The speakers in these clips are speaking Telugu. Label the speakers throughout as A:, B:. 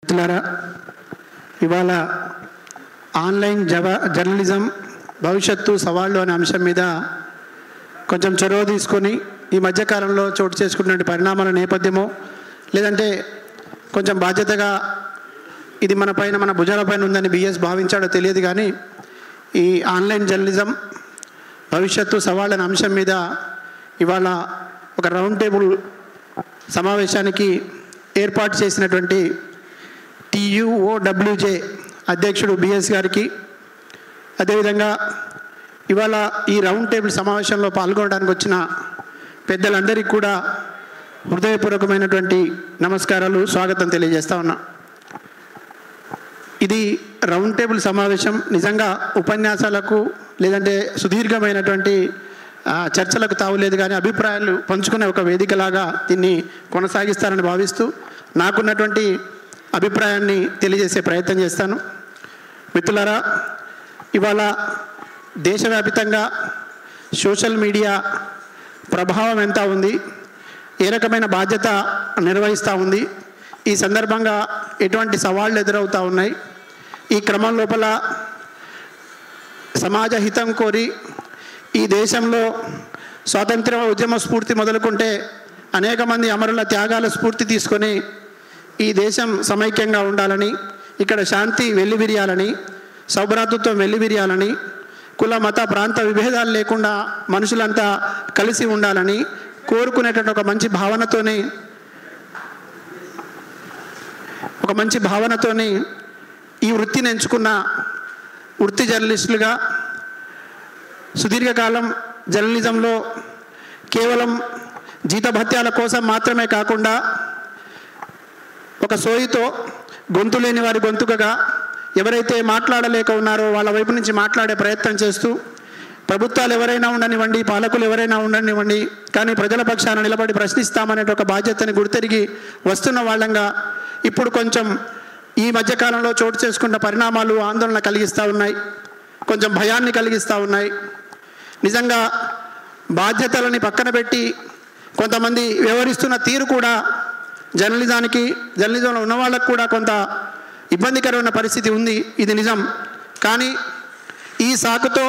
A: మిత్రులారా, ఇవాళ ఆన్లైన్ జర్నలిజం భవిష్యత్తు సవాళ్ళు అనే అంశం మీద కొంచెం చొరవ తీసుకొని ఈ మధ్యకాలంలో చోటు చేసుకున్నటువంటి పరిణామాల నేపథ్యమో లేదంటే కొంచెం బాధ్యతగా ఇది మన భుజాలపైన ఉందని బిఎస్ భావించాడో తెలియదు, కానీ ఈ ఆన్లైన్ జర్నలిజం భవిష్యత్తు సవాళ్ళు అనే అంశం మీద ఇవాళ ఒక రౌండ్ టేబుల్ సమావేశానికి ఏర్పాటు చేసినటువంటి TUOWJ అధ్యక్షుడు బిఎస్ గారికి, అదేవిధంగా ఇవాళ ఈ రౌండ్ టేబుల్ సమావేశంలో పాల్గొనడానికి వచ్చిన పెద్దలందరికీ కూడా హృదయపూర్వకమైనటువంటి నమస్కారాలు, స్వాగతం తెలియజేస్తా ఉన్నా. ఇది రౌండ్ టేబుల్ సమావేశం నిజంగా ఉపన్యాసాలకు లేదంటే సుదీర్ఘమైనటువంటి చర్చలకు తావులేదు, కానీ అభిప్రాయాలు పంచుకునే ఒక వేదికలాగా దీన్ని కొనసాగిస్తారని భావిస్తూ నాకున్నటువంటి అభిప్రాయాన్ని తెలియజేసే ప్రయత్నం చేస్తాను. మిత్రులారా, ఇవాళ దేశవ్యాప్తంగా సోషల్ మీడియా ప్రభావం ఎంత ఉంది, ఏ రకమైన బాధ్యత నిర్వహిస్తూ ఉంది, ఈ సందర్భంగా ఎటువంటి సవాళ్ళు ఎదురవుతూ ఉన్నాయి, ఈ క్రమం లోపల సమాజ హితం కోరి ఈ దేశంలో స్వాతంత్ర ఉద్యమ స్ఫూర్తి మొదలుకుంటే అనేక మంది అమరుల త్యాగాల స్ఫూర్తి తీసుకొని ఈ దేశం సమైక్యంగా ఉండాలని, ఇక్కడ శాంతి వెల్లివిరియాలని, సౌభ్రాతృత్వం వెల్లివిరియాలని, కుల మత ప్రాంత విభేదాలు లేకుండా మనుషులంతా కలిసి ఉండాలని కోరుకునేటువంటి ఒక మంచి భావనతోని ఈ వృత్తిని ఎంచుకున్న వృత్తి జర్నలిస్టులుగా సుదీర్ఘకాలం జర్నలిజంలో కేవలం జీతభత్యాల కోసం మాత్రమే కాకుండా ఒక సోయితో గొంతు లేని వారి గొంతుకగా ఎవరైతే మాట్లాడలేక ఉన్నారో వాళ్ళ వైపు నుంచి మాట్లాడే ప్రయత్నం చేస్తూ, ప్రభుత్వాలు ఎవరైనా ఉండనివ్వండి, పాలకులు ఎవరైనా ఉండనివ్వండి, కానీ ప్రజల పక్షాన నిలబడి ప్రశ్నిస్తామనే ఒక బాధ్యతని గుర్తెరిగి వస్తున్న వాళ్ళంగా ఇప్పుడు కొంచెం ఈ మధ్యకాలంలో చోటు చేసుకున్న పరిణామాలు ఆందోళన కలిగిస్తూ ఉన్నాయి, కొంచెం భయాన్ని కలిగిస్తూ ఉన్నాయి. నిజంగా బాధ్యతలని పక్కన పెట్టి కొంతమంది వ్యవహరిస్తున్న తీరు కూడా జర్నలిజంలో ఉన్న వాళ్ళకు కూడా కొంత ఇబ్బందికరమైన పరిస్థితి ఉంది, ఇది నిజం. కానీ ఈ సాకుతో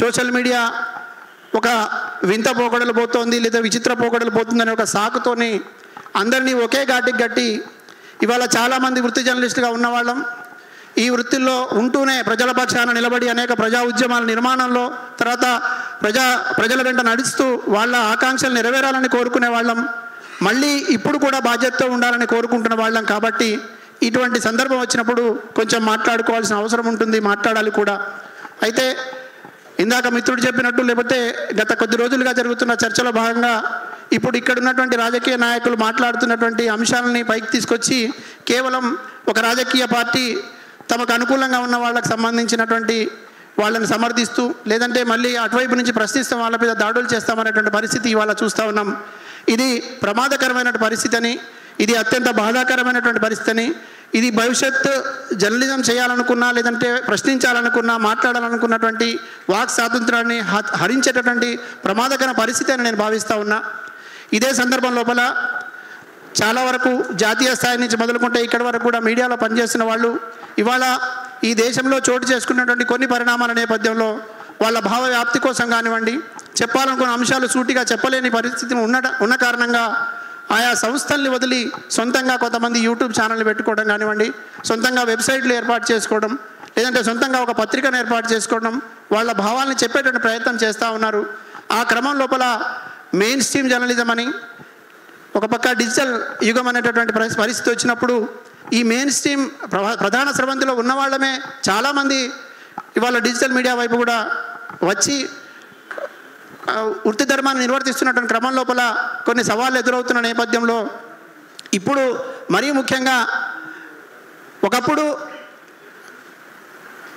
A: సోషల్ మీడియా ఒక వింత పోకడలు పోతోంది లేదా విచిత్ర పోకడలు పోతుందనే ఒక సాకుతోని అందరినీ ఒకే ఘాటికి గట్టి ఇవాళ చాలామంది వృత్తి జర్నలిస్టుగా ఉన్నవాళ్ళం ఈ వృత్తిలో ఉంటూనే ప్రజల పక్షాన నిలబడి అనేక ప్రజా ఉద్యమాల నిర్మాణంలో తర్వాత ప్రజల వెంట నడుస్తూ వాళ్ళ ఆకాంక్షలు నెరవేరాలని కోరుకునే వాళ్ళం, మళ్ళీ ఇప్పుడు కూడా బాధ్యతతో ఉండాలని కోరుకుంటున్న వాళ్ళం. కాబట్టి ఇటువంటి సందర్భం వచ్చినప్పుడు కొంచెం మాట్లాడుకోవాల్సిన అవసరం ఉంటుంది, మాట్లాడాలి కూడా. అయితే ఇందాక మిత్రుడు చెప్పినట్టు లేకపోతే గత కొద్ది రోజులుగా జరుగుతున్న చర్చలో భాగంగా ఇప్పుడు ఇక్కడ ఉన్నటువంటి రాజకీయ నాయకులు మాట్లాడుతున్నటువంటి అంశాలని పైకి తీసుకొచ్చి కేవలం ఒక రాజకీయ పార్టీ తమకు అనుకూలంగా ఉన్న వాళ్ళకి సంబంధించినటువంటి వాళ్ళని సమర్థిస్తూ లేదంటే మళ్ళీ అటువైపు నుంచి ప్రశ్నిస్తాం, వాళ్ళ మీద దాడులు చేస్తామనేటువంటి పరిస్థితి ఇవాళ చూస్తూ ఉన్నాం. ఇది ప్రమాదకరమైన పరిస్థితి అని, ఇది అత్యంత బాధాకరమైనటువంటి పరిస్థితి అని, ఇది భవిష్యత్ జర్నలిజం చేయాలనుకున్నా లేదంటే ప్రశ్నించాలనుకున్నా మాట్లాడాలనుకున్నటువంటి వాక్ స్వాతంత్రాన్ని హరించేటటువంటి ప్రమాదకర పరిస్థితి అని నేను భావిస్తూ ఉన్నా. ఇదే సందర్భం లోపల చాలా వరకు జాతీయ స్థాయి నుంచి మొదలుకుంటే ఇక్కడి వరకు కూడా మీడియాలో పనిచేస్తున్న వాళ్ళు ఇవాళ ఈ దేశంలో చోటు చేసుకున్నటువంటి కొన్ని పరిణామాల నేపథ్యంలో వాళ్ళ భావ వ్యాప్తి కోసం కానివ్వండి, చెప్పాలనుకున్న అంశాలు సూటిగా చెప్పలేని పరిస్థితి ఉన్న కారణంగా ఆయా సంస్థల్ని వదిలి సొంతంగా కొంతమంది యూట్యూబ్ ఛానళ్ళు పెట్టుకోవడం కానివ్వండి, సొంతంగా వెబ్సైట్లు ఏర్పాటు చేసుకోవడం, లేదంటే సొంతంగా ఒక పత్రికను ఏర్పాటు చేసుకోవడం, వాళ్ళ భావాలను చెప్పేటువంటి ప్రయత్నం చేస్తూ ఉన్నారు. ఆ క్రమం లోపల మెయిన్ స్ట్రీమ్ జర్నలిజం అని ఒక పక్క డిజిటల్ యుగం అనేటటువంటి పరిస్థితి వచ్చినప్పుడు ఈ మెయిన్ స్ట్రీమ్ ప్రధాన స్రవంతిలో ఉన్న వాళ్ళమే చాలామంది ఇవాళ డిజిటల్ మీడియా వైపు కూడా వచ్చి వృత్తి ధర్మాన్ని నిర్వర్తిస్తున్నటువంటి క్రమం లోపల కొన్ని సవాళ్ళు ఎదురవుతున్న నేపథ్యంలో ఇప్పుడు మరీ ముఖ్యంగా ఒకప్పుడు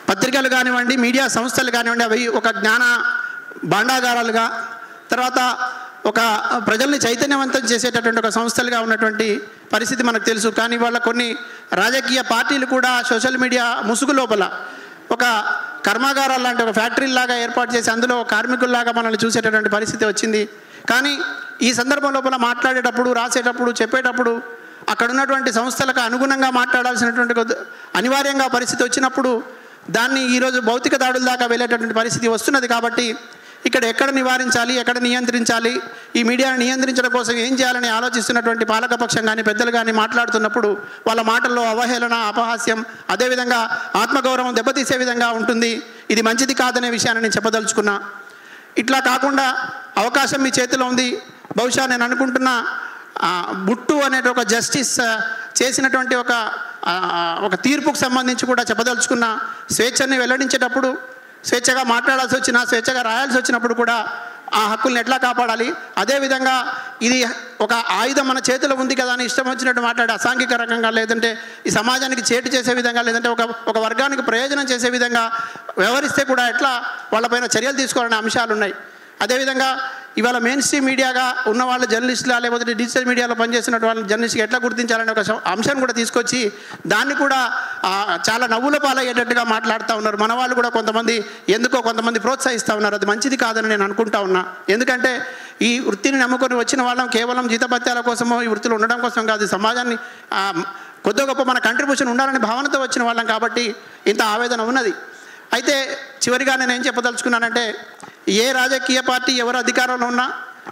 A: పత్రికలు కానివ్వండి, మీడియా సంస్థలు కానివ్వండి, అవి ఒక జ్ఞాన భాండాగారాలుగా తర్వాత ఒక ప్రజల్ని చైతన్యవంతం చేసేటటువంటి ఒక సంస్థలుగా ఉన్నటువంటి పరిస్థితి మనకు తెలుసు. కానీ వాళ్ళ కొన్ని రాజకీయ పార్టీలు కూడా సోషల్ మీడియా ముసుగు లోపల ఒక కర్మాగారాలు లాంటి ఒక ఫ్యాక్టరీలాగా ఏర్పాటు చేసి అందులో కార్మికుల్లాగా మనల్ని చూసేటటువంటి పరిస్థితి వచ్చింది. కానీ ఈ సందర్భం లోపల మాట్లాడేటప్పుడు, రాసేటప్పుడు, చెప్పేటప్పుడు అక్కడ ఉన్నటువంటి సంస్థలకు అనుగుణంగా మాట్లాడాల్సినటువంటి అనివార్యంగా పరిస్థితి వచ్చినప్పుడు దాన్ని ఈరోజు భౌతిక దాడుల దాకా వెళ్ళేటటువంటి పరిస్థితి వస్తున్నది. కాబట్టి ఇక్కడ ఎక్కడ నివారించాలి, ఎక్కడ నియంత్రించాలి, ఈ మీడియాను నియంత్రించడం కోసం ఏం చేయాలని ఆలోచిస్తున్నటువంటి పాలకపక్షం కానీ పెద్దలు కానీ మాట్లాడుతున్నప్పుడు వాళ్ళ మాటల్లో అవహేళన, అపహాస్యం, అదేవిధంగా ఆత్మగౌరవం దెబ్బతీసే విధంగా ఉంటుంది. ఇది మంచిది కాదనే విషయాన్ని నేను చెప్పదలుచుకున్నా. ఇట్లా కాకుండా అవకాశం మీ చేతిలో ఉంది. బహుశా నేను అనుకుంటున్న బుట్టు అనే ఒక జస్టిస్ చేసినటువంటి ఒక తీర్పుకు సంబంధించి కూడా చెప్పదలుచుకున్న, స్వేచ్ఛని వెల్లడించేటప్పుడు స్వేచ్ఛగా మాట్లాడాల్సి వచ్చినా, స్వేచ్ఛగా రాయాల్సి వచ్చినప్పుడు కూడా ఆ హక్కుల్ని ఎట్లా కాపాడాలి, అదేవిధంగా ఇది ఒక ఆయుధం మన చేతిలో ఉంది కదా అని ఇష్టం వచ్చినట్టు మాట్లాడే అసాంఘిక రకంగా, లేదంటే ఈ సమాజానికి చేటు చేసే విధంగా, లేదంటే ఒక వర్గానికి ప్రయోజనం చేసే విధంగా వ్యవహరిస్తే కూడా ఎట్లా వాళ్ళపైన చర్యలు తీసుకోవాలనే అంశాలు ఉన్నాయి. అదేవిధంగా ఇవాళ మెయిన్ స్ట్రీమ్ మీడియాగా ఉన్న వాళ్ళు జర్నలిస్టులా, లేకపోతే డిజిటల్ మీడియాలో పనిచేస్తున్న వాళ్ళు జర్నలిస్ట్గా ఎట్లా గుర్తించాలనే ఒక అంశాన్ని కూడా తీసుకొచ్చి దాన్ని కూడా చాలా నవ్వుల పాలయ్యేటట్టుగా మాట్లాడుతూ ఉన్నారు. మన వాళ్ళు కూడా కొంతమంది ప్రోత్సహిస్తూ ఉన్నారు. అది మంచిది కాదని నేను అనుకుంటా ఉన్నా. ఎందుకంటే ఈ వృత్తిని నమ్ముకొని వచ్చిన వాళ్ళం కేవలం జీతభత్యాల కోసమో ఈ వృత్తిలో ఉండడం కోసం కాదు, సమాజాన్ని కొద్ది గొప్ప మన కంట్రిబ్యూషన్ ఉండాలని భావనతో వచ్చిన వాళ్ళం కాబట్టి ఇంత ఆవేదన ఉన్నది. అయితే చివరిగా నేను ఏం చెప్పదలుచుకున్నానంటే, ఏ రాజకీయ పార్టీ ఎవరు అధికారంలో ఉన్నా,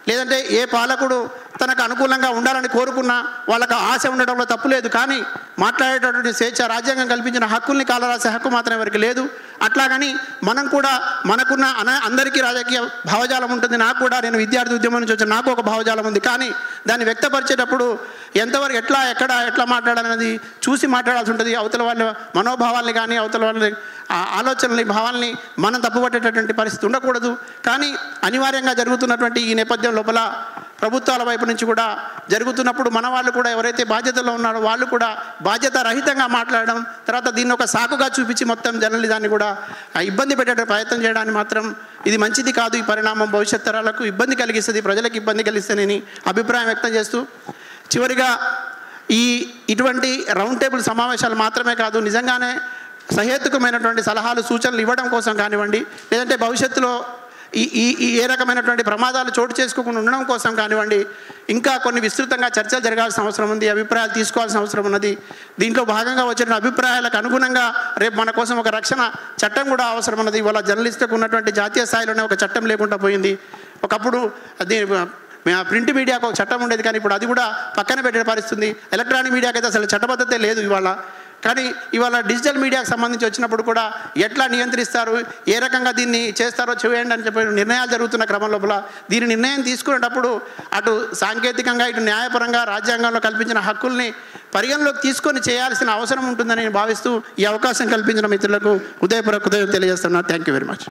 A: లేదంటే ఏ పాలకుడు తనకు అనుకూలంగా ఉండాలని కోరుకున్నా వాళ్ళకు ఆశ ఉండడంలో తప్పు లేదు. కానీ మాట్లాడేటటువంటి స్వేచ్ఛ, రాజ్యాంగం కల్పించిన హక్కుల్ని కాలరాసే హక్కు మాత్రం ఎవరికి లేదు. అట్లాగని మనం కూడా మనకున్న అందరికీ రాజకీయ భావజాలం ఉంటుంది. నాకు కూడా, నేను విద్యార్థి ఉద్యమం నుంచి వచ్చిన నాకు ఒక భావజాలం ఉంది. కానీ దాన్ని వ్యక్తపరిచేటప్పుడు ఎంతవరకు ఎట్లా మాట్లాడాలనేది చూసి మాట్లాడాల్సి ఉంటుంది. అవతల వాళ్ళ మనోభావాల్ని కానీ అవతల వాళ్ళ ఆలోచనల్ని, భావాల్ని మనం తప్పుపట్టేటటువంటి పరిస్థితి ఉండకూడదు. కానీ అనివార్యంగా జరుగుతున్నటువంటి ఈ నేపథ్యం లోపల ప్రభుత్వాల వైపు నుంచి కూడా జరుగుతున్నప్పుడు మన వాళ్ళు కూడా ఎవరైతే బాధ్యతలో ఉన్నారో వాళ్ళు కూడా బాధ్యత రహితంగా మాట్లాడడం, తర్వాత దీన్ని ఒక సాకుగా చూపించి మొత్తం జర్నలిజాన్ని కూడా ఇబ్బంది పెట్టే ప్రయత్నం చేయడానికి మాత్రం ఇది మంచిది కాదు. ఈ పరిణామం భవిష్యత్ తరాలకు ఇబ్బంది కలిగిస్తుంది, ప్రజలకు ఇబ్బంది కలిగిస్తుందని అభిప్రాయం వ్యక్తం చేస్తూ, చివరిగా ఇటువంటి రౌండ్ టేబుల్ సమావేశాలు మాత్రమే కాదు, నిజంగానే సహేతుకమైనటువంటి సలహాలు, సూచనలు ఇవ్వడం కోసం కానివ్వండి, లేదంటే భవిష్యత్తులో ఏ రకమైనటువంటి ప్రమాదాలు చోటు చేసుకోకుండా ఉండడం కోసం కానివ్వండి, ఇంకా కొన్ని విస్తృతంగా చర్చలు జరగాల్సిన అవసరం ఉంది, అభిప్రాయాలు తీసుకోవాల్సిన అవసరం ఉన్నది. దీంట్లో భాగంగా వచ్చిన అభిప్రాయాలకు అనుగుణంగా రేపు మన కోసం ఒక రక్షణ చట్టం కూడా అవసరం ఉన్నది. ఇవాళ జర్నలిస్టులకు ఉన్నటువంటి జాతీయ స్థాయిలోనే ఒక చట్టం లేకుండా పోయింది. ఒకప్పుడు అది ప్రింట్ మీడియాకు ఒక చట్టం ఉండేది, కానీ ఇప్పుడు అది కూడా పక్కన పెట్టే పరిస్థితుంది. ఎలక్ట్రానిక్ మీడియాకి అయితే అసలు చట్టబద్ధతే లేదు ఇవాళ. కానీ ఇవాళ డిజిటల్ మీడియాకు సంబంధించి వచ్చినప్పుడు కూడా ఎట్లా నియంత్రిస్తారు, ఏ రకంగా దీన్ని చేస్తారో చేయండి అని చెప్పి నిర్ణయాలు జరుగుతున్న క్రమం లోపల దీని నిర్ణయం తీసుకునేటప్పుడు అటు సాంకేతికంగా, ఇటు న్యాయపరంగా రాజ్యాంగంలో కల్పించిన హక్కుల్ని పరిగణలోకి తీసుకొని చేయాల్సిన అవసరం ఉంటుందని నేను భావిస్తూ ఈ అవకాశం కల్పించిన మిత్రులకు హృదయపూర్వక తెలియజేస్తున్నాను. Thank you very much.